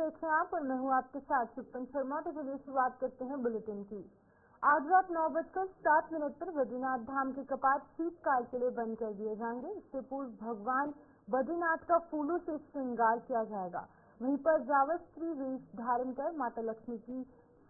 देख रहे हैं आप और मैं हूं आपके साथ शिप्पन शर्मा। तो चलिए शुरुआत करते हैं बुलेटिन की। आज रात 9:07 पर बद्रीनाथ धाम के कपाट शीतकाल के लिए बंद कर दिए जाएंगे। इससे पूर्व भगवान बद्रीनाथ का फूलों से श्रृंगार किया जाएगा। वहीं पर जावस्त्री वेश धारण कर माता लक्ष्मी की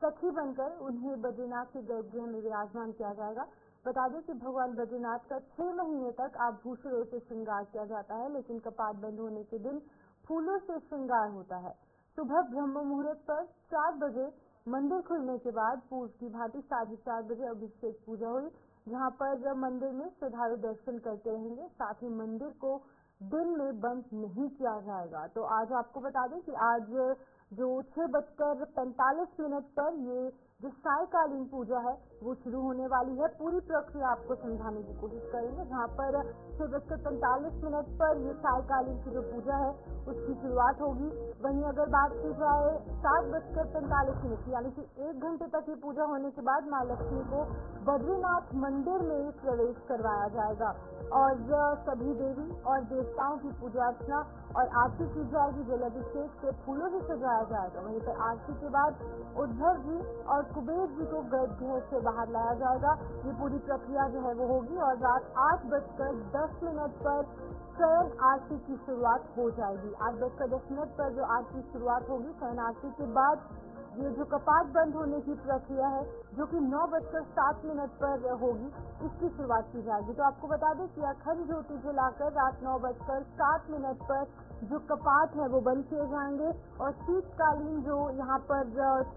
सखी बनकर उन्हें बद्रीनाथ के गर्भगृह में विराजमान किया जाएगा। बता दें कि भगवान बद्रीनाथ का 6 महीने तक आभूषणों से श्रृंगार किया जाता है, लेकिन कपाट बंद होने के दिन फूलों से श्रृंगार होता है। सुबह ब्रह्म मुहूर्त पर 4 बजे मंदिर खुलने के बाद पूर्व की भांति 4:30 बजे अभिषेक पूजा हुई, जहां पर मंदिर में श्रद्धालु दर्शन करते रहेंगे। साथ ही मंदिर को दिन में बंद नहीं किया जाएगा। तो आज आपको बता दें कि आज जो 6:45 पर ये जो सायकालीन पूजा है वो शुरू होने वाली है। पूरी प्रक्रिया आपको समझाने की कोशिश करेंगे। जहाँ पर 6:45 पर ये सायकालीन की जो पूजा है उसकी शुरुआत होगी। वहीं अगर बात की जाए 7:45 यानी कि 1 घंटे तक ये पूजा होने के बाद मां लक्ष्मी को बद्रीनाथ मंदिर में प्रवेश करवाया जाएगा और सभी देवी और देवताओं की पूजा अर्चना और आरती की जाएगी। जल अभिषेक से फूलों से सजाया जाएगा। वहीं पर आरती के बाद उद्धव जी और कुबेर जी को गर्भगृह से बाहर लाया जाएगा। ये पूरी प्रक्रिया जो है वो होगी और रात 8:10 पर शयन आरती की शुरुआत हो जाएगी। 8:10 पर जो आरती की शुरुआत होगी, शयन आरती के बाद ये जो कपाट बंद होने की प्रक्रिया है जो कि 9:07 पर होगी, इसकी शुरुआत की जाएगी। तो आपको बता दें कि अखंड ज्योति जलाकर रात 9:07 पर जो कपाट है वो बंद किए जाएंगे और शीतकालीन जो यहाँ पर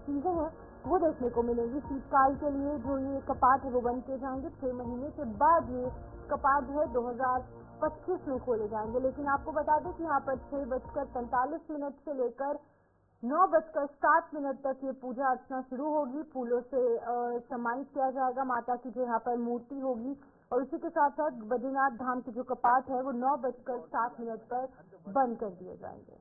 चीजें हैं वो देखने को मिलेंगी। शीतकाल के लिए जो ये कपाट है वो बंद किए जाएंगे। 6 महीने के बाद ये कपाट जो है 2025 में खोले जाएंगे। लेकिन आपको बता दें कि यहाँ पर 6:45 से लेकर 9:07 तक ये पूजा अर्चना शुरू होगी। फूलों से सम्मानित किया जाएगा माता की जो यहाँ पर मूर्ति होगी और इसी के साथ साथ बद्रीनाथ धाम के जो कपाट है वो 9:07 पर बंद कर दिए जाएंगे।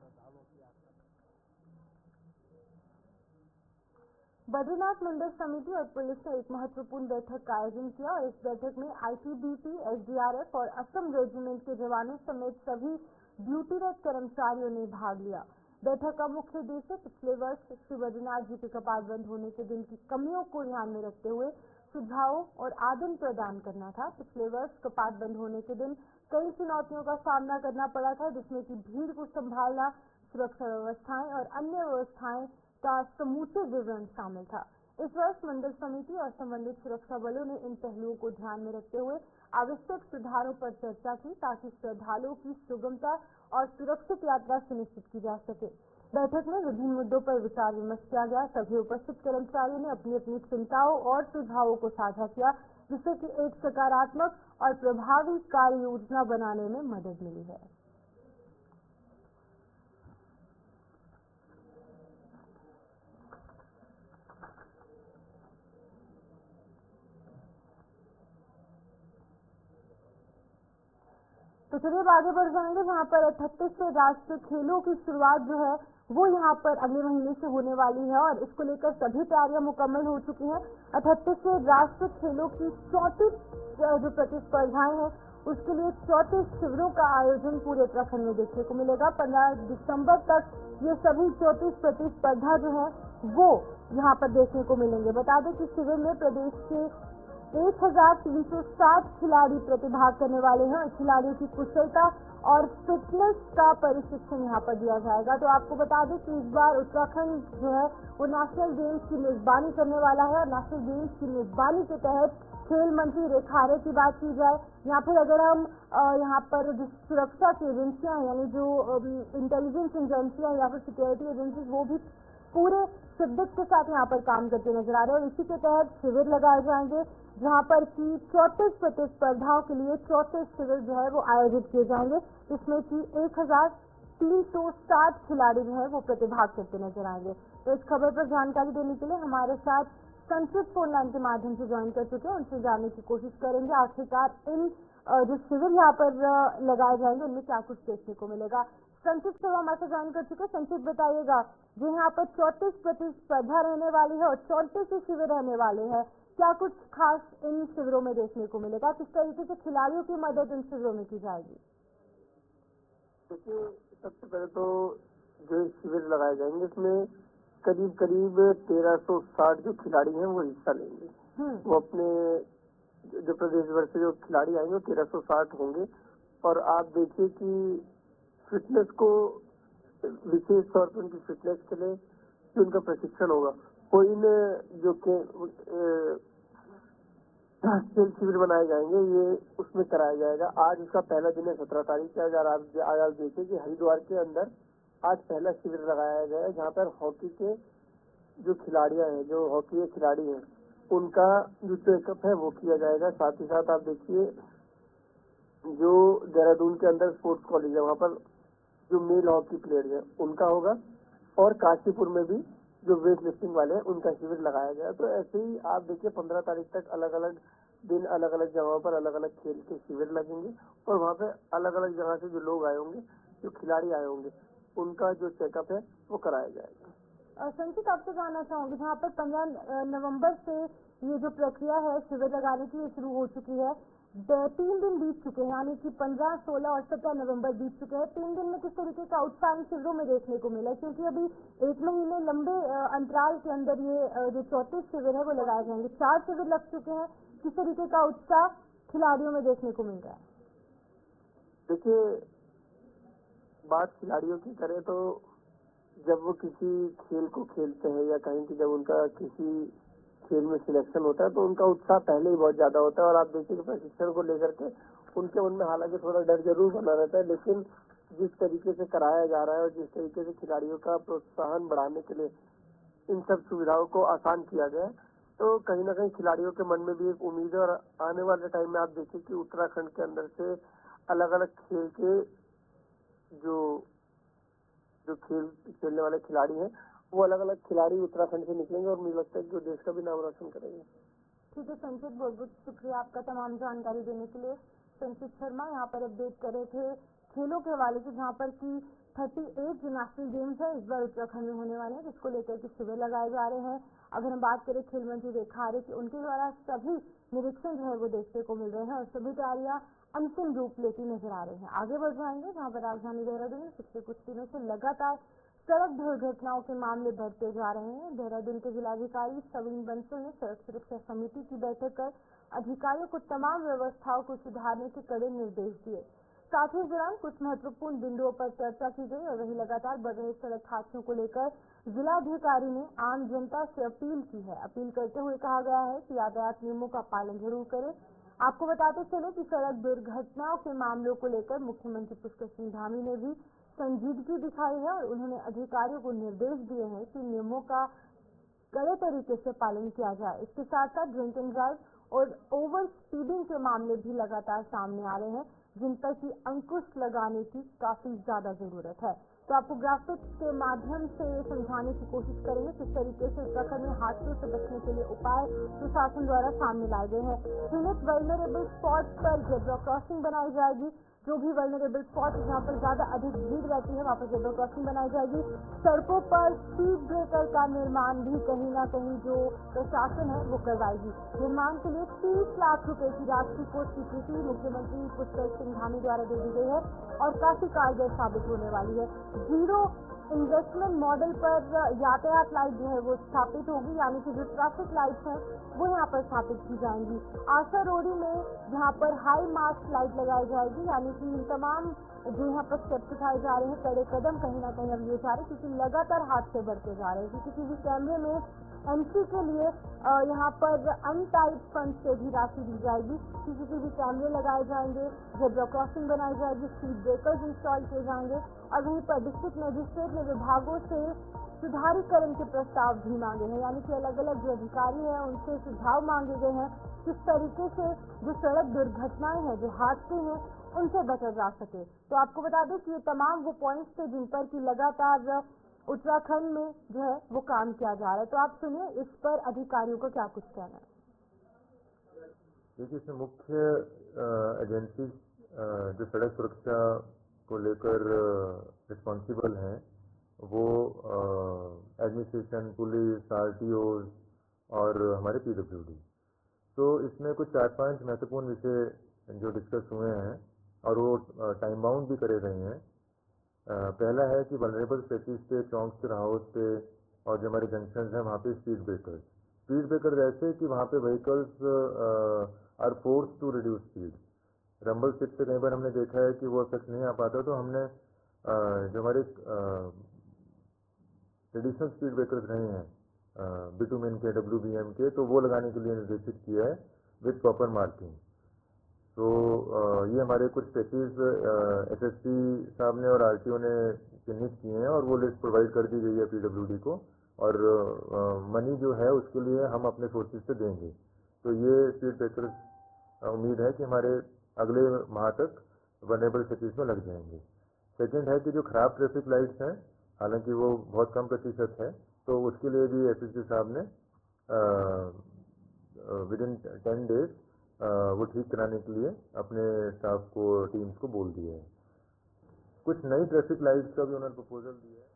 बद्रीनाथ मंदिर समिति और पुलिस ने एक महत्वपूर्ण बैठक का आयोजन किया और इस बैठक में आईटीबीपी, एसडीआरएफ और असम रेजिमेंट के जवानों समेत सभी ड्यूटीरत कर्मचारियों ने भाग लिया। बैठक का मुख्य उद्देश्य पिछले वर्ष श्री बद्रीनाथ जी के कपाट बंद होने के दिन की कमियों को ध्यान में रखते हुए सुझावों और आदान प्रदान करना था। पिछले वर्ष कपाट बंद होने के दिन कई चुनौतियों का सामना करना पड़ा था, जिसमें कि भीड़ को संभालना, सुरक्षा व्यवस्थाएं और अन्य व्यवस्थाएं का समूचे विवरण शामिल था। इस वर्ष मंदिर समिति और संबंधित सुरक्षा बलों ने इन पहलुओं को ध्यान में रखते हुए आवश्यक सुधारों पर चर्चा की ताकि श्रद्धालुओं की सुगमता और सुरक्षित यात्रा सुनिश्चित की जा सके। बैठक में विभिन्न मुद्दों पर विचार विमर्श किया गया। सभी उपस्थित कर्मचारियों ने अपनी अपनी चिंताओं और सुझावों को साझा किया, जिससे कि एक सकारात्मक और प्रभावी कार्य योजना बनाने में मदद मिली है। तो चलिए अब आगे बढ़ जाएंगे, जहाँ पर 38वें राष्ट्रीय खेलों की शुरुआत जो है वो यहाँ पर अगले महीने से होने वाली है और इसको लेकर सभी तैयारियां मुकम्मल हो चुकी हैं। 38वें राष्ट्रीय खेलों की 34 जो प्रतिस्पर्धाएं हैं उसके लिए 34 शिविरों का आयोजन पूरे उत्तराखंड में देखने को मिलेगा। 15 दिसंबर तक ये सभी 34 प्रतिस्पर्धा जो है वो यहाँ पर देखने को मिलेंगे। बता दें कि शिविर में प्रदेश के 1360 खिलाड़ी प्रतिभाग करने वाले हैं और खिलाड़ियों की कुशलता और फिटनेस का प्रशिक्षण यहाँ पर दिया जाएगा। तो आपको बता दें कि इस बार उत्तराखंड जो है वो नेशनल गेम्स की मेजबानी करने वाला है और नेशनल गेम्स की मेजबानी के तहत खेल मंत्री रेखा आर्य की बात की जाए या फिर अगर हम यहाँ पर जो सुरक्षा की एजेंसियां यानी जो इंटेलिजेंस एजेंसियां या फिर सिक्योरिटी एजेंसी वो भी पूरे शिद्दत के साथ यहाँ पर काम करते नजर आ रहे हैं और इसी के तहत शिविर लगाए जाएंगे, जहाँ पर कि 34 प्रतिस्पर्धाओं के लिए 34 शिविर जो है वो आयोजित किए जाएंगे, जिसमें कि 1360 खिलाड़ी जो है वो प्रतिभाग करते नजर आएंगे। तो इस खबर पर जानकारी देने के लिए हमारे साथ संचित फोन लाइन के माध्यम से ज्वाइन कर चुके हैं, उनसे जानने की कोशिश करेंगे आखिरकार इन जो शिविर यहाँ पर लगाए जाएंगे उनमें क्या कुछ देखने को मिलेगा। संचित से हमारे साथ ज्वाइन कर चुके हैं। संचित बताइएगा, जो यहाँ पर 34 प्रतिस्पर्धा रहने वाली है और 34 शिविर रहने वाले हैं, क्या कुछ खास इन शिविरों में देखने को मिलेगा? किस तरीके से खिलाड़ियों की मदद इन शिविरों में की जाएगी? देखिए, सबसे पहले तो जो शिविर लगाए जाएंगे इसमें करीब करीब 1360 जो खिलाड़ी हैं वो हिस्सा लेंगे। वो अपने जो प्रदेश भर से जो खिलाड़ी आएंगे वो 1360 होंगे। और आप देखिए कि फिटनेस को विशेष तौर पर उनकी फिटनेस के लिए जो उनका प्रशिक्षण होगा, कोई न जो खेल शिविर बनाए जाएंगे ये उसमें कराया जाएगा। आज इसका पहला दिन है 17 तारीख का। अगर आप देखिए कि हरिद्वार के अंदर आज पहला शिविर लगाया गया है जहाँ पर हॉकी के जो खिलाड़ियां हैं, जो हॉकी के खिलाड़ी हैं, उनका जो चेकअप है वो किया जाएगा। साथ ही साथ आप देखिए जो देहरादून के अंदर स्पोर्ट्स कॉलेज है वहाँ पर जो मेल हॉकी प्लेयर है उनका होगा, और काशीपुर में भी जो वेट लिफ्टिंग वाले हैं उनका शिविर लगाया गया। तो ऐसे ही आप देखिए 15 तारीख तक अलग अलग दिन अलग अलग जगहों पर अलग अलग खेल के शिविर लगेंगे, और वहाँ पे अलग अलग जगह से जो लोग आए होंगे, जो खिलाड़ी आए होंगे, उनका जो चेकअप है वो कराया जाएगा। संचित, आपसे जानना चाहूंगी, जहाँ पर 15 नवंबर से ये जो प्रक्रिया है शिविर लगाने की शुरू हो चुकी है, 3 दिन बीत चुके हैं, यानी कि 15, 16 और 17 नवंबर बीत चुके हैं। 3 दिन में किस तरीके का उत्साह इन शिविरों में देखने को मिला, क्योंकि अभी 1 महीने लंबे अंतराल के अंदर ये जो 34 शिविर है वो लगाए जाएंगे। 4 शिविर लग चुके हैं, किस तरीके का उत्साह खिलाड़ियों में देखने को मिल रहा है? देखिए, बात खिलाड़ियों की करें तो जब वो किसी खेल को खेलते हैं या कहीं की जब उनका किसी खेल में सिलेक्शन होता है तो उनका उत्साह पहले ही बहुत ज्यादा होता है। और आप देखिए कि प्रशिक्षण को लेकर के उनके मन में हालांकि थोड़ा डर जरूर बना रहता है, लेकिन जिस तरीके से कराया जा रहा है और जिस तरीके से खिलाड़ियों का प्रोत्साहन बढ़ाने के लिए इन सब सुविधाओं को आसान किया गया है, तो कहीं ना कहीं खिलाड़ियों के मन में भी एक उम्मीद है। और आने वाले टाइम में आप देखिए कि उत्तराखंड के अंदर से अलग अलग खेल के जो खेल खेलने वाले खिलाड़ी हैं वो अलग अलग खिलाड़ी उत्तराखंड से निकलेंगे, और मुझे लगता है कि देश का भी नाम रोशन करेंगे। ठीक है संचित, बहुत बहुत शुक्रिया आपका तमाम जानकारी देने के लिए। संचित शर्मा यहाँ पर अपडेट कर रहे थे खेलों के हवाले से, जहाँ पर की 38 जो नेशनल गेम्स है इस बार उत्तराखंड में होने वाले हैं, जिसको लेकर के शिविर लगाए जा रहे हैं। अगर हम बात करें खेल मंत्री रेखा आर्य की, उनके द्वारा सभी निरीक्षण जो है वो देखने को मिल रहे हैं और सभी तैयारियां अंतिम रूप लेती नजर आ रही हैं। आगे बढ़ जाएंगे, जहाँ पर राजधानी देहरादून में पिछले कुछ दिनों से लगातार सड़क दुर्घटनाओं के मामले बढ़ते जा रहे हैं। देहरादून के जिलाधिकारी सवीन बंसल ने सड़क सुरक्षा समिति की बैठक कर अधिकारियों को तमाम व्यवस्थाओं को सुधारने के कड़े निर्देश दिए। साथ ही इस दौरान कुछ महत्वपूर्ण बिंदुओं पर चर्चा की गई और वहीं लगातार बढ़ रहे सड़क हादसों को लेकर जिलाधिकारी ने आम जनता से अपील की है। अपील करते हुए कहा गया है कि यातायात नियमों का पालन जरूर करें। आपको बताते चले कि सड़क दुर्घटनाओं के मामलों को लेकर मुख्यमंत्री पुष्कर सिंह धामी ने भी संजीदगी दिखाई है और उन्होंने अधिकारियों को निर्देश दिए हैं कि नियमों का कड़े तरीके से पालन किया जाए। इसके साथ साथ ड्रिंक एंड ड्राइव और ओवर स्पीडिंग के मामले भी लगातार सामने आ रहे हैं, जिन पर की अंकुश लगाने की काफी ज्यादा जरूरत है। तो आपको ग्राफिक्स के माध्यम से समझाने की कोशिश करेंगे किस तरीके से उत्तराखंड में हादसों से बचने के लिए उपाय प्रशासन द्वारा सामने लाए गए हैं। चुनित वल्नरेबल स्पॉट पर जेब्रा क्रॉसिंग बनाई जाएगी। जो भी वल्नरेबल स्पॉट जहाँ पर ज्यादा अधिक भीड़ रहती है वहाँ पर जेब्रा क्रॉसिंग बनाई जाएगी। सड़कों पर स्पीड ब्रेकर का निर्माण भी कहीं ना कहीं जो प्रशासन है वो करवाएगी। निर्माण के लिए 30 लाख रुपए की राशि को स्वीकृति मुख्यमंत्री पुष्कर सिंह धामी द्वारा दे दी गई है और काफी कारगर साबित होने वाली है। जीरो इन्वेस्टमेंट मॉडल पर यातायात लाइट जो है वो स्थापित होगी, यानी कि जो ट्रैफिक लाइट्स हैं वो यहाँ पर स्थापित की जाएंगी। आशा रोडी में जहाँ पर हाई मास्ट लाइट लगाई जाएगी, यानी कि इन तमाम जो यहाँ पर स्टेप्स उठाए जा रहे हैं, कड़े कदम कहीं ना कहीं अब लिए जा रहे हैं, क्योंकि लगातार हादसे बढ़ते जा रहे हैं। किसी भी कैमरे में एंट्री के लिए यहाँ पर अनटाइड फंड से भी राशि दी जाएगी। सीसीटीवी कैमरे लगाए जाएंगे, जेब्रा क्रॉसिंग बनाई जाएगी, स्पीड ब्रेकर्स इंस्टॉल किए जाएंगे और वहीं पर डिस्ट्रिक्ट मजिस्ट्रेट ने विभागों से सुधारीकरण के प्रस्ताव भी मांगे हैं, यानी कि अलग अलग जो अधिकारी हैं उनसे सुझाव मांगे गए हैं किस तरीके से जो सड़क दुर्घटनाएं हैं, जो हादसे हैं, उनसे बचा जा सके। तो आपको बता दें कि ये तमाम वो पॉइंट्स थे जिन पर की लगातार उत्तराखंड में जो है वो काम किया जा रहा है। तो आप सुनिए इस पर अधिकारियों का क्या कुछ कहना है। देखिए, इसमें मुख्य एजेंसी जो सड़क सुरक्षा को लेकर रिस्पॉन्सिबल हैं वो एडमिनिस्ट्रेशन, पुलिस, आरटीओ और हमारे पीडब्ल्यूडी। तो इसमें कुछ 4-5 महत्वपूर्ण विषय जो डिस्कस हुए हैं और वो टाइम बाउंड भी करे गए हैं। पहला है कि वल्नरेबल स्पेसीज पे, चौंक चौराहों पे और जो हमारे जंक्शन हैं वहाँ पे स्पीड ब्रेकर्स ऐसे कि वहाँ पे vehicles are force to reduce speed. Rumble strip पे कई बार हमने देखा है कि वो इफेक्ट नहीं आ पाता, तो हमने जो हमारे ट्रेडिशनल स्पीड ब्रेकर्स रहे हैं बिटुमेन के, WBM के, तो वो लगाने के लिए निर्देशित किया है विद प्रॉपर मार्किंग। तो ये हमारे कुछ स्पेसीज SSP साहब ने और RTO ने चिन्हित किए हैं और वो लिस्ट प्रोवाइड कर दी गई है PWD को, और मनी जो है उसके लिए हम अपने सोर्सेज से देंगे। तो ये स्पीड ब्रेकर्स उम्मीद है कि हमारे अगले माह तक वल्नरेबल स्पेसीज में लग जाएंगे। सेकेंड है कि जो खराब ट्रैफिक लाइट्स हैं, हालांकि वो बहुत कम प्रतिशत है, तो उसके लिए भी SSP साहब ने विद इन 10 डेज वो ठीक कराने के लिए अपने स्टाफ को, टीम्स को बोल दिया है। कुछ नई ट्रैफिक लाइट्स का भी उन्होंने प्रपोजल दिया है।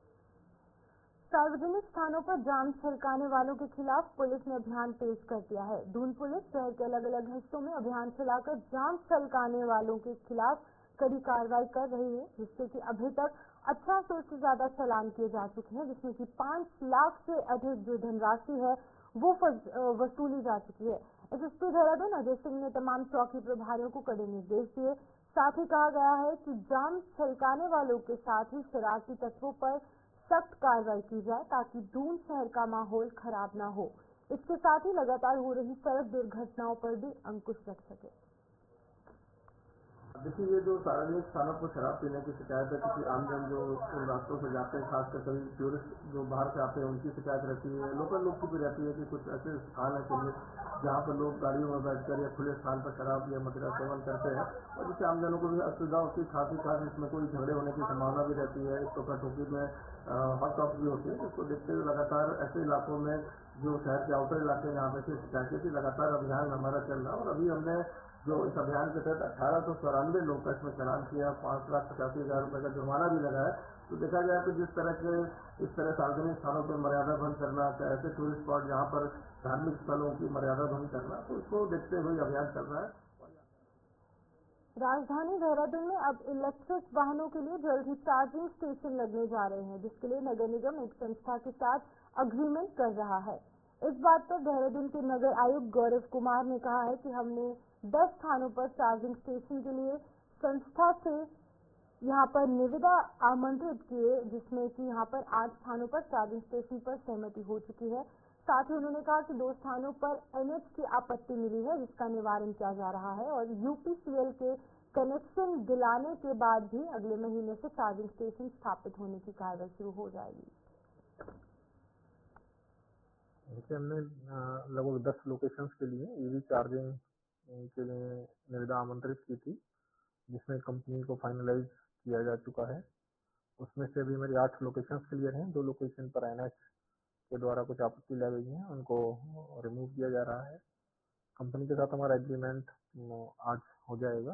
सार्वजनिक स्थानों पर जाम छलकाने वालों के खिलाफ पुलिस ने अभियान तेज कर दिया है। दून पुलिस शहर के अलग अलग हिस्सों में अभियान चलाकर जाम छलकाने वालों के खिलाफ कड़ी कार्रवाई कर रही है, जिससे कि अभी तक 1800 से ज्यादा चालान किए जा चुके हैं, जिसमें कि 5 लाख से अधिक जो धनराशि है वो वसूली जा चुकी है। SSP देहरादून अजय सिंह ने तमाम चौकी प्रभारियों को कड़े निर्देश दिए। साथ ही कहा गया है कि जाम छलकाने वालों के साथ ही शरारती तत्वों पर सख्त कार्रवाई की जाए ताकि दून शहर का माहौल खराब ना हो। इसके साथ ही लगातार हो रही सड़क दुर्घटनाओं पर भी अंकुश रख सके। देखिए, ये जो सार्वजनिक स्थानों पर शराब पीने की शिकायत है, किसी आमजन जो उन रास्तों से जाते हैं, खासकर कभी टूरिस्ट जो बाहर से आते हैं उनकी शिकायत रहती है, लोकल लोग की भी रहती है कि कुछ ऐसे स्थान है जहाँ पर लोग गाड़ियों में बैठकर या खुले स्थान पर शराब या मदिरा सेवन करते हैं, और जिससे आमजनों को भी असुविधा होती है। खास इसमें कोई झगड़े होने की संभावना भी रहती है। एक टोका टोकी में हॉट टॉप भी होती है, जिसको देखते हुए लगातार ऐसे इलाकों में जो शहर के आउटर इलाके यहाँ पे शिकायतें की लगातार अभियान हमारा चल रहा है। और अभी हमने जो इस अभियान के तहत 1894 लोग का इसमें चालान किया, 5,85,000 रुपये का जुर्माना भी लगा है। तो देखा जाए तो जिस तरह के इस तरह सार्वजनिक स्थानों पर मर्यादा भंग करना, ऐसे टूरिस्ट स्पॉट जहाँ पर धार्मिक स्थलों की मर्यादा भंग करना, तो इसको देखते हुए अभियान चल रहा है। राजधानी देहरादून में अब इलेक्ट्रिक वाहनों के लिए जल्द ही चार्जिंग स्टेशन लगने जा रहे हैं, जिसके लिए नगर निगम एक संस्था के साथ अग्रीमेंट कर रहा है। इस बात पर देहरादून के नगर आयुक्त गौरव कुमार ने कहा है कि हमने 10 स्थानों पर चार्जिंग स्टेशन के लिए संस्था से यहाँ पर निविदा आमंत्रित किए, जिसमें कि यहाँ पर 8 स्थानों पर चार्जिंग स्टेशन पर सहमति हो चुकी है। साथ ही उन्होंने कहा कि 2 स्थानों पर NH की आपत्ति मिली है, जिसका निवारण किया जा रहा है, और UPCL के कनेक्शन दिलाने के बाद भी अगले महीने से चार्जिंग स्टेशन स्थापित होने की कार्रवाई शुरू हो जाएगी। देखिए, हमने लगभग 10 लोकेशंस के लिए EV चार्जिंग के लिए निविदा आमंत्रित की थी, जिसमें कंपनी को फाइनलाइज किया जा चुका है। उसमें से अभी मेरी 8 लोकेशंस क्लियर हैं। 2 लोकेशन पर NH के द्वारा कुछ आपत्ति लाई गई है, उनको रिमूव किया जा रहा है। कंपनी के साथ हमारा एग्रीमेंट आज हो जाएगा।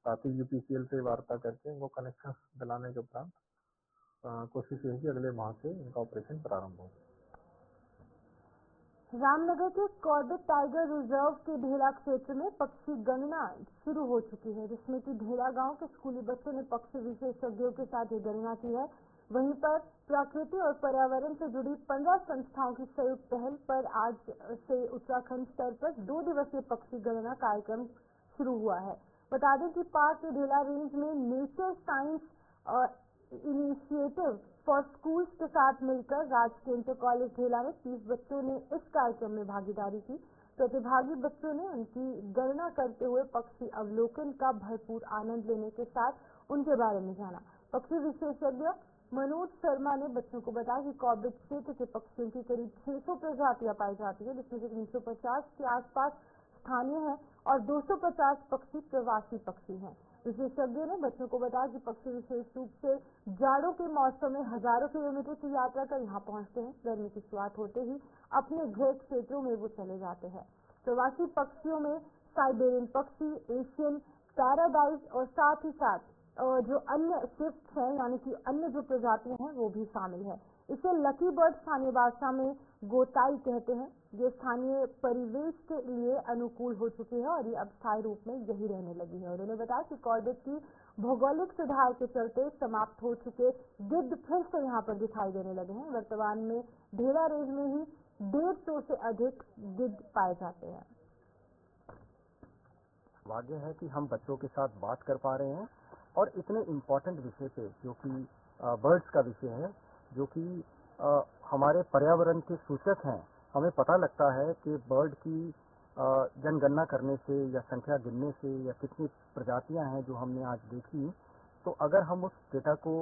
साथ ही UPCL से वार्ता करके इनको कनेक्शन दिलाने के उपरांत कोशिश यही कि अगले माह से इनका ऑपरेशन प्रारंभ हो। रामनगर के कॉर्बेट टाइगर रिजर्व के ढेला क्षेत्र में पक्षी गणना शुरू हो चुकी है, जिसमें कि ढेला गांव के स्कूली बच्चों ने पक्षी विशेषज्ञों के साथ ये गणना की है। वहीं पर प्रकृति और पर्यावरण से जुड़ी 15 संस्थाओं की संयुक्त पहल पर आज से उत्तराखंड स्तर पर 2 दिवसीय पक्षी गणना कार्यक्रम शुरू हुआ है। बता दें कि पार्क के ढेला रेंज में nature science initiative for schools के साथ मिलकर राजकीय इंटर कॉलेज ढेला में 30 बच्चों ने इस कार्यक्रम में भागीदारी की। प्रतिभागी बच्चों ने उनकी गणना करते हुए पक्षी अवलोकन का भरपूर आनंद लेने के साथ उनके बारे में जाना। पक्षी विशेषज्ञ मनोज शर्मा ने बच्चों को बताया कि कॉर्बेट क्षेत्र के पक्षियों की करीब 600 प्रजातियां पाई जाती है, जिसमें से 350 के आसपास स्थानीय है और 250 पक्षी प्रवासी पक्षी हैं। विशेषज्ञों ने बच्चों को बताया कि पक्षी विशेष रूप से जाड़ों के मौसम में हजारों किलोमीटर की यात्रा कर यहाँ पहुँचते हैं। गर्मी की शुरुआत होते ही अपने गृह क्षेत्रों में वो चले जाते हैं। प्रवासी पक्षियों में साइबेरियन पक्षी, एशियन पैराडाइज और साथ ही साथ जो अन्य स्विफ्ट हैं, यानी कि अन्य जो प्रजातियां हैं वो भी शामिल है। इसे लकी बर्ड स्थानीय भाषा में गोताई कहते हैं। ये स्थानीय परिवेश के लिए अनुकूल हो चुकी है और ये अब स्थायी रूप में यही रहने लगी है। उन्होंने बताया कि कॉर्बेट की भौगोलिक सुधार के चलते समाप्त हो चुके गिद्ध फिर से यहाँ पर दिखाई देने लगे हैं। वर्तमान में ढेरा रेंज में ही 150 से अधिक गिद्ध पाए जाते हैं। भाग्य है कि हम बच्चों के साथ बात कर पा रहे हैं और इतने इम्पोर्टेंट विषय पे, जो कि बर्ड्स का विषय है, जो कि हमारे पर्यावरण के सूचक हैं। हमें पता लगता है कि बर्ड की जनगणना करने से या संख्या गिनने से या कितनी प्रजातियां हैं जो हमने आज देखी, तो अगर हम उस डेटा को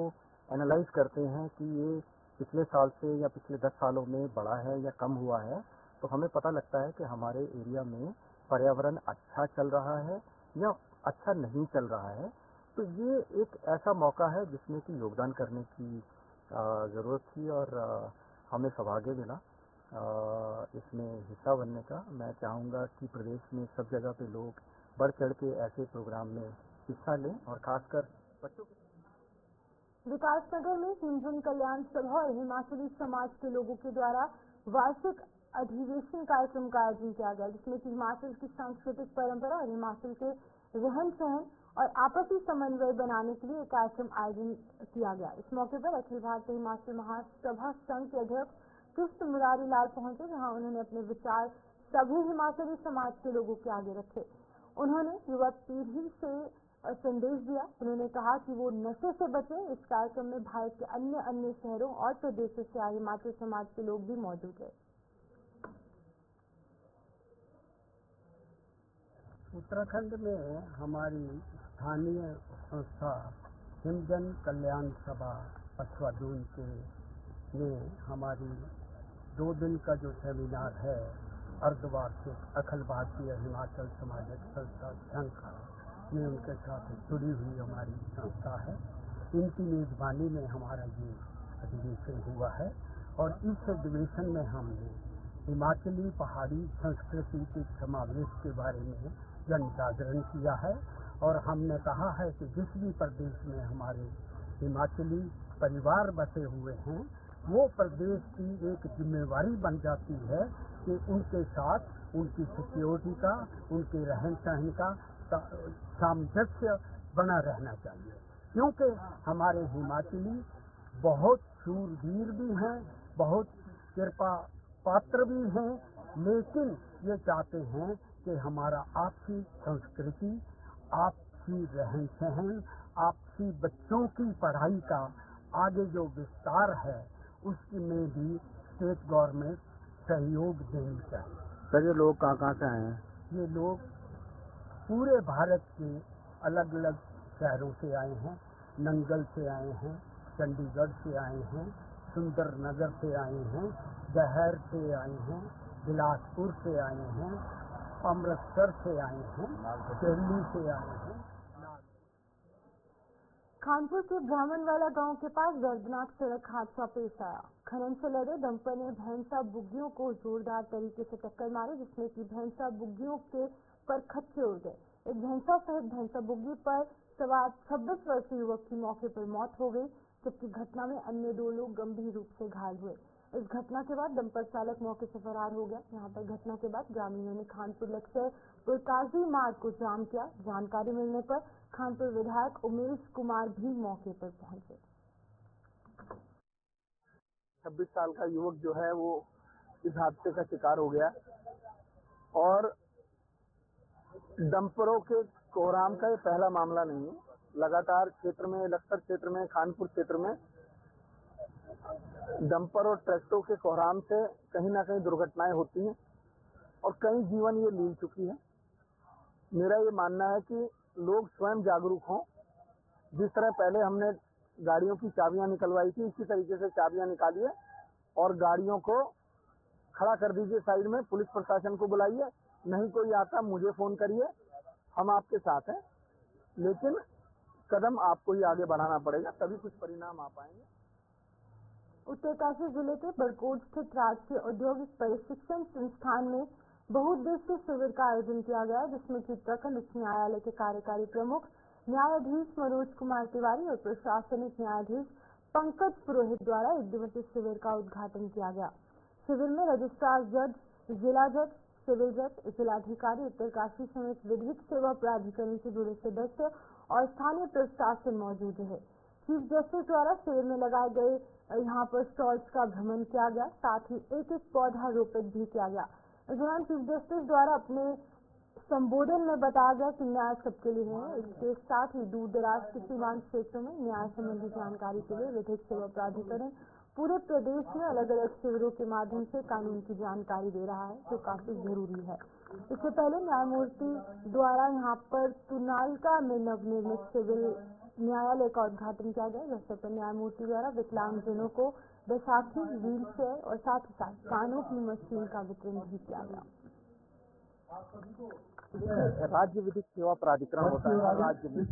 एनालाइज करते हैं कि ये पिछले साल से या पिछले 10 सालों में बढ़ा है या कम हुआ है, तो हमें पता लगता है कि हमारे एरिया में पर्यावरण अच्छा चल रहा है या अच्छा नहीं चल रहा है। तो ये एक ऐसा मौका है जिसमें कि योगदान करने की ज़रूरत थी और हमें सौभाग्य मिला इसमें हिस्सा बनने का। मैं चाहूँगा कि प्रदेश में सब जगह पे लोग बढ़ चढ़ के ऐसे प्रोग्राम में हिस्सा लें और खासकर बच्चों के। विकासनगर में हिमजन कल्याण सभा और हिमाचली समाज के लोगों के द्वारा वार्षिक अधिवेशन कार्यक्रम का आयोजन किया गया, जिसमें कि हिमाचल की सांस्कृतिक परंपरा और हिमाचल के रहन सहन और आपसी समन्वय बनाने के लिए एक कार्यक्रम आयोजन किया गया। इस मौके पर अखिल भारतीय हिमाचल महासभा संघ के अध्यक्ष कृष्ण मुरारी लाल पहुंचे, जहां उन्होंने अपने विचार सभी हिमाचली समाज के लोगों के आगे रखे। उन्होंने युवा पीढ़ी से संदेश दिया। उन्होंने कहा कि वो नशे से बचे। इस कार्यक्रम में भारत के अन्य शहरों और प्रदेशों से आए हिमाचल समाज के लोग भी मौजूद रहे। उत्तराखंड में हमारी स्थानीय संस्था हिमजन कल्याण सभा पछवा दून के में हमारी 2 दिन का जो सेमिनार है, अर्धवार्षिक अखिल भारतीय हिमाचल सामाजिक संस्था संघ का, ये उनके साथ जुड़ी हुई हमारी संस्था है। इनकी मेजबानी में हमारा ये अधिवेशन हुआ है और इस अधिवेशन में हमने हिमाचली पहाड़ी संस्कृति के समावेश के बारे में जन जागरण किया है और हमने कहा है कि जिस भी प्रदेश में हमारे हिमाचली परिवार बसे हुए हैं, वो प्रदेश की एक जिम्मेवारी बन जाती है कि उनके साथ उनकी सिक्योरिटी का, उनके रहन सहन का सामंजस्य बना रहना चाहिए, क्योंकि हमारे हिमाचली बहुत शूरवीर भी हैं, बहुत कृपा पात्र भी हैं, लेकिन ये चाहते हैं कि हमारा आपसी संस्कृति, आपसी रहन सहन, आपसी बच्चों की पढ़ाई का आगे जो विस्तार है, उसमें भी स्टेट गवर्नमेंट सहयोग देनी चाहिए। सर, ये लोग कहाँ से आए हैं? ये लोग पूरे भारत के अलग अलग शहरों से आए हैं। नंगल से आए हैं, चंडीगढ़ से आए हैं, सुंदरनगर से आए हैं, दहर से आए हैं, बिलासपुर से आए हैं, अमृतसर से आए हैं, दिल्ली से आए हैं। खानपुर के ब्राह्मणवाला गांव के पास दर्दनाक सड़क हादसा पेश आया। खनन से लदे डंपर ने भैंसा बुग्गियों को जोरदार तरीके से टक्कर मारी, जिसमें कि भैंसा बुग्गियों के पर खच्चे उड़ गए। एक भैंसा सहित भैंसा बुग्गी पर सवार 26 वर्षीय युवक की मौके पर मौत हो गई, जबकि घटना में अन्य 2 लोग गंभीर रूप से घायल हुए। इस घटना के बाद डंपर चालक मौके से फरार हो गया। यहाँ पर घटना के बाद ग्रामीणों ने खानपुर लक्सर पुरकाजी मार्ग को जाम किया। जानकारी मिलने पर खानपुर विधायक उमेश कुमार भी मौके पर पहुंचे। 26 साल का युवक जो है वो इस हादसे का शिकार हो गया और डंपरों के कोहराम का ये पहला मामला नहीं है। लगातार क्षेत्र में, लक्सर क्षेत्र में, खानपुर क्षेत्र में डंपर और ट्रैक्टरों के कोहराम से कहीं ना कहीं दुर्घटनाएं होती हैं और कई जीवन ये लील चुकी है। मेरा ये मानना है कि लोग स्वयं जागरूक हों। जिस तरह पहले हमने गाड़ियों की चाबियां निकलवाई थी, इसी तरीके से चाबियां निकालिए और गाड़ियों को खड़ा कर दीजिए साइड में। पुलिस प्रशासन को बुलाइए, नहीं कोई आता मुझे फोन करिए, हम आपके साथ हैं। लेकिन कदम आपको ही आगे बढ़ाना पड़ेगा, तभी कुछ परिणाम आ पाएंगे। उत्तरकाशी जिले के बरकोट स्थित राजकीय औद्योगिक प्रशिक्षण संस्थान में बहुउद्देशीय शिविर का आयोजन किया गया, जिसमें कि उत्तराखंड उच्च न्यायालय के कार्यकारी प्रमुख न्यायाधीश मनोज कुमार तिवारी और प्रशासनिक न्यायाधीश पंकज पुरोहित द्वारा 1 दिवसीय शिविर का उद्घाटन किया गया। शिविर में रजिस्ट्रार जज जिला जज, सिविल जज, जिलाधिकारी उत्तरकाशी समेत विधिक सेवा प्राधिकरण से जुड़े सदस्य और स्थानीय प्रशासन मौजूद है। चीफ जस्टिस द्वारा शिविर में लगाए गए यहाँ पर स्टॉल्स का भ्रमण किया गया, साथ ही एक पौधा रोपित भी किया गया। इस दौरान चीफ जस्टिस द्वारा अपने संबोधन में बताया गया कि न्याय सबके लिए है। इसके साथ ही दूर दराज के सीमांत क्षेत्रों में न्याय संबंधी जानकारी के लिए विधिक सेवा प्राधिकरण पूरे प्रदेश में अलग अलग शिविरों के माध्यम से कानून की जानकारी दे रहा है, जो काफी जरूरी है। इससे पहले न्यायमूर्ति द्वारा यहाँ पर तुनालका में नवनिर्मित सिविल न्यायालय का उद्घाटन किया गया, जिससे पर न्यायमूर्ति द्वारा विकलांगजनों को बैसाखी, व्हील चेयर और साथ ही साथ कानों की मशीन का वितरण भी किया गया। राज्य विधिक सेवा प्राधिकरण होता है राज्य में,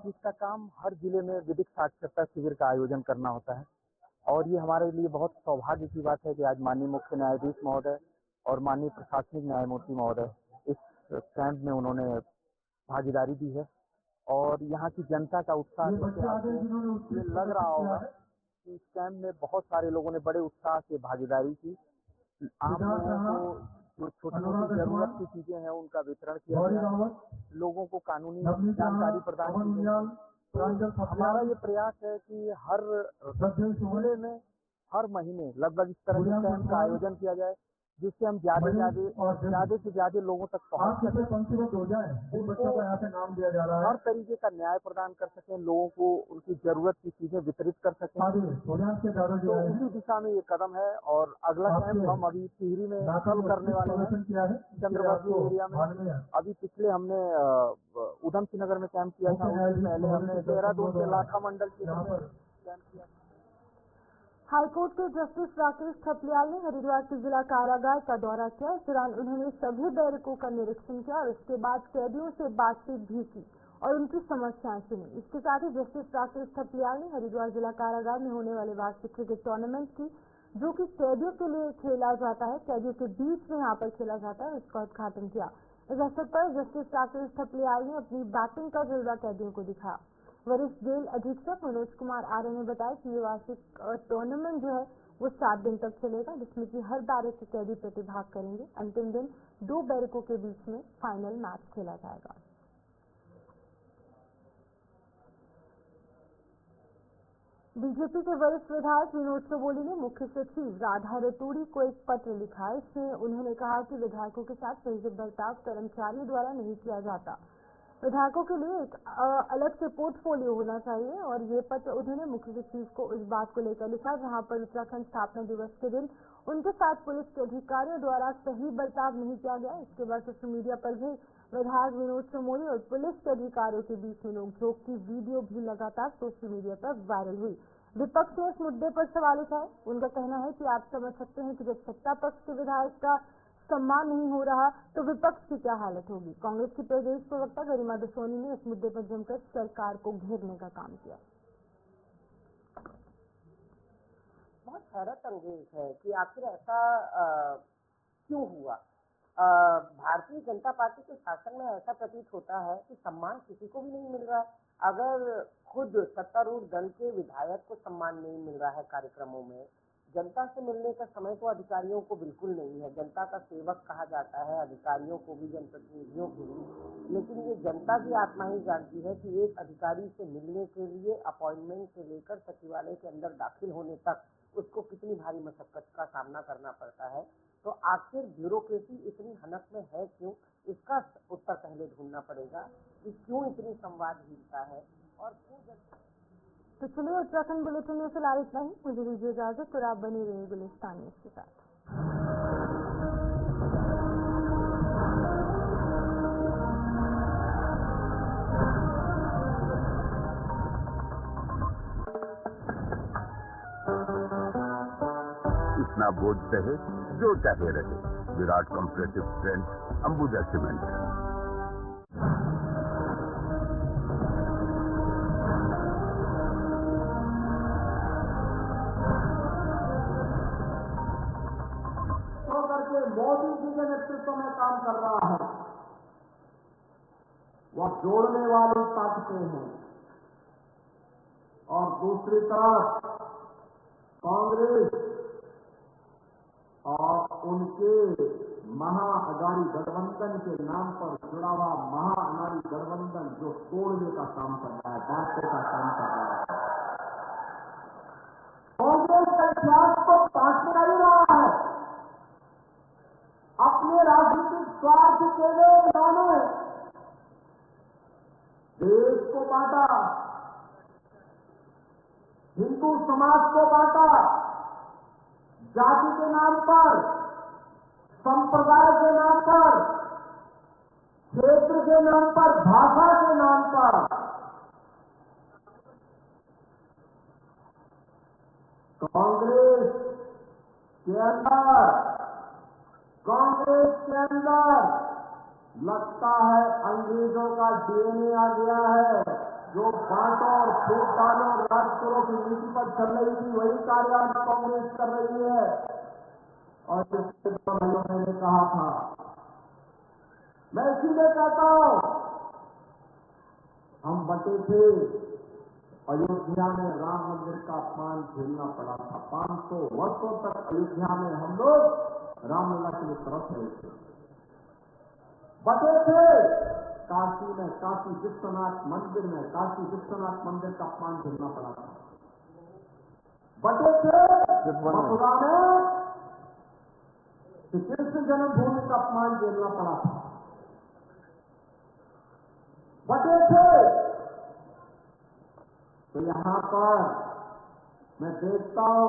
जिसका काम हर जिले में विधिक साक्षरता शिविर का आयोजन करना होता है। और ये हमारे लिए बहुत सौभाग्य की बात है कि आज माननीय मुख्य न्यायाधीश महोदय और माननीय प्रशासनिक न्यायमूर्ति महोदय इस कैंप में उन्होंने भागीदारी दी है। और यहाँ की जनता का उत्साह ये लग रहा होगा कि इस कैंप में बहुत सारे लोगों ने बड़े उत्साह से भागीदारी की। आम लोगों को जो छोटी छोटी जरूरत की चीजें हैं उनका वितरण किया गया, लोगों को कानूनी जानकारी प्रदान की गई। हमारा ये प्रयास है कि हर जिले में हर महीने लगभग इस तरह के कैंप का आयोजन किया जाए, जिससे हम ज्यादा से ज्यादा लोगों तक पहुंच सकें, उनको हर तरीके का न्याय प्रदान कर सकें, लोगों को उनकी जरूरत की चीजें वितरित कर सकें। तो उसी दिशा में ये कदम है। और अगला कैंप हम अभी टिहरी में कल करने वाले हैं, चंद्रवर्ती एरिया में। अभी पिछले हमने उधम सिंह नगर में कैंप किया था, उससे पहले हमने देहरादून के लाखा मंडल के कैंप किया। हाईकोर्ट के जस्टिस राकेश थपलियाल ने हरिद्वार के जिला कारागार का दौरा किया। इस दौरान उन्होंने सभी बैरकों का निरीक्षण किया और उसके बाद कैदियों से बातचीत भी की और उनकी समस्याएं सुनी। इसके साथ ही जस्टिस राकेश थपलियाल ने हरिद्वार जिला कारागार में होने वाले वार्षिक क्रिकेट टूर्नामेंट की, जो कि कैदियों के लिए खेला जाता है, कैदियों के बीच में यहाँ पर खेला जाता है, उसका उद्घाटन किया। इस अवसर पर जस्टिस राकेश थपलियाल ने अपनी बैटिंग का जज्बा कैदियों को दिखाया। वरिष्ठ जेल अधीक्षक मनोज कुमार आर्य ने बताया कि ये वार्षिक टूर्नामेंट जो है वो 7 दिन तक चलेगा, जिसमें कि हर बैरक के कैदी प्रतिभाग करेंगे। अंतिम दिन 2 बैरकों के बीच में फाइनल मैच खेला जाएगा। बीजेपी के वरिष्ठ विधायक विनोद चौबोली ने मुख्य सचिव राधा रतूड़ी को एक पत्र लिखा। इसमें उन्होंने कहा कि विधायकों के साथ सही बर्ताव कर्मचारियों द्वारा नहीं किया जाता। विधायकों के लिए एक अलग से पोर्टफोलियो होना चाहिए। और ये पत्र उन्होंने मुख्य सचिव को इस बात को लेकर लिखा, जहां पर उत्तराखंड स्थापना दिवस के दिन उनके साथ पुलिस के अधिकारियों द्वारा सही बर्ताव नहीं किया गया। इसके बाद सोशल मीडिया पर भी विधायक विनोद चौबोली और पुलिस के अधिकारियों के बीच में नोक-झोंक की वीडियो भी लगातार सोशल मीडिया पर वायरल हुई। विपक्ष ने इस मुद्दे पर सवाल उठाए। उनका कहना है कि आप समझ सकते हैं कि जब सत्ता पक्ष के विधायक का सम्मान नहीं हो रहा तो विपक्ष की क्या हालत होगी। कांग्रेस की प्रदेश प्रवक्ता गरिमा दसोनी ने इस मुद्दे पर जमकर सरकार को घेरने का काम किया। बहुत हैरत अंगेज है कि आखिर ऐसा क्यों हुआ। भारतीय जनता पार्टी के शासन में ऐसा प्रतीत होता है कि सम्मान किसी को भी नहीं मिल रहा। अगर खुद सत्तारूढ़ दल के विधायक को सम्मान नहीं मिल रहा है कार्यक्रमों में, जनता से मिलने का समय तो अधिकारियों को बिल्कुल नहीं है। जनता का सेवक कहा जाता है अधिकारियों को भी, जनप्रतिनिधियों को भी, लेकिन ये जनता की आत्मा ही जानती है कि एक अधिकारी से मिलने के लिए अपॉइंटमेंट से लेकर सचिवालय के अंदर दाखिल होने तक उसको कितनी भारी मशक्कत का सामना करना पड़ता है। तो आखिर ब्यूरोक्रेसी इतनी हनक में है क्यों, इसका उत्तर पहले ढूंढना पड़ेगा कि क्यों इतनी संवादहीनता है और क्यों। तो चलिए उत्तराखंड बुलेटिन में फिलहाल इतना ही। मुझे दीजिए इजाजत और आप बने रहिए गुलिस्तान न्यूज़ के साथ। इतना बोझ सहे जो चाहे रहे। Virat compressive strength Ambuja cement. Modi ji के नेतृत्व में काम कर रहा है, वह जोड़ने वाली ताकतें हैं। और दूसरी तरफ कांग्रेस और उनके महाअघाड़ी गठबंधन के नाम पर जुड़ा हुआ महाअघाड़ी गठबंधन जो तोड़ने का काम कर रहा है, बांटने का काम कर रहा है। कांग्रेस का इतिहास तो बांटने ही रहा है। अपने राजनीतिक स्वार्थ के लिए इन्होंने देश को बांटा, हिंदू समाज को बांटा, जाति के नाम पर, संप्रदाय के नाम पर, क्षेत्र के नाम पर, भाषा के नाम पर। कांग्रेस के अंदर लगता है अंग्रेजों का डीएनए आ गया है। जो बांटो और फूट डालो राज करो की नीति पर चल रही थी, वही कार्य आज कांग्रेस कर रही है। और जिसके भाइयों मैंने कहा था, मैं इसीलिए कहता हूं, हम बटे थे, अयोध्या में राम मंदिर का अपमान झेलना पड़ा था। 500 वर्षों तक अयोध्या में हम लोग रामलला के लिए तरस रहे थे। बटे थे काशी में, काशी विश्वनाथ मंदिर में, काशी विश्वनाथ मंदिर का अपमान झेलना पड़ा था। बटे थे मथुरा में श्री कृष्ण जन्मभूमि का अपमान झेलना पड़ा था। बटे थे तो यहां पर मैं देखता हूं